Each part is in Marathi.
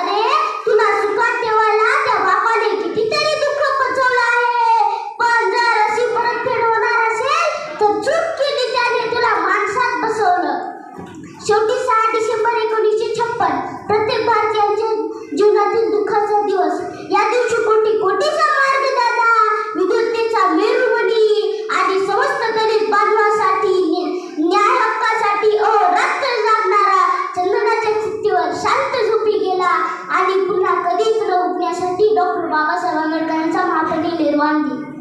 अरे तुला सुखात ठेवायला त्या बापाने कितीतरी दुःख पचवलं आहे, पण जर अशी परतफेड होणार असेल तर चूक केली त्याने तुला माणसात बसवलं. शेवटी 6 डिसेंबर 1956 प्रत्येक भारतीयांच्या जीवनातील दुःखाचा दिवस. या दिवशी कोटी कोटीचा मार्ग दादा, विद्युतेचा मेरुमणी आणि समस्त दलित बांधवासाठी न्याय हक्कासाठी अहोरात्र जागणारा चंदनाच्या चिठ्ठीवर शांत झोपी गेला आणि पुन्हा कधीच न उठण्यासाठी डॉक्टर बाबासाहेब आंबेडकरांचा महापती निर्वाण दिला.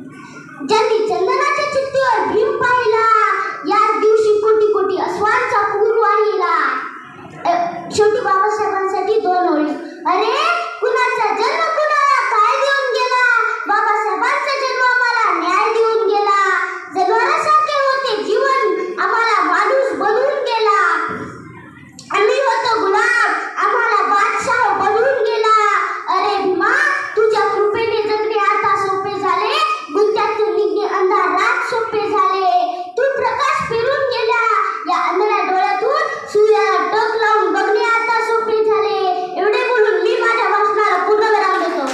ज्यांनी चंदनाच्या चिठ्ठीवर भीम पाहिला, याच दिवशी कोटी कोटी अस्वांचा पूर वाहिला. शेवटी बाबासाहेबांसाठी 2 ओळी. अरे कुणाचा जन्म कुणाला काय देऊन गेला, बाबासाहेबांचा जन्म आम्हाला न्याय देऊन गेला. जनावरांसारखे होते जीवन, आम्हाला माणूस बनवून गेला. आम्ही होतो गुलाम, आम्हाला बादशाह बनवून गेला. अरे भीमा, तुझ्या कृपेने जगणे आता सोपे झाले, गुंत्यातून निघणे अंधार रात सोपे झाले. तू प्रकाश फिरून गेला, या अंधळ्या डोळ्यातून सूर्याला टक लावून बघणे आता सोपे झाले. एवढे बोलून मी माझ्या भाषणाला पूर्ण विराम देतो.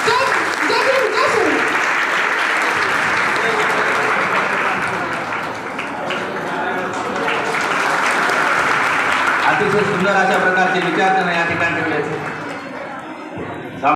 जय जय भीम, जय श्री. अतिशय सुंदर अशा प्रकारचे विचार त्यांना या ठिकाणी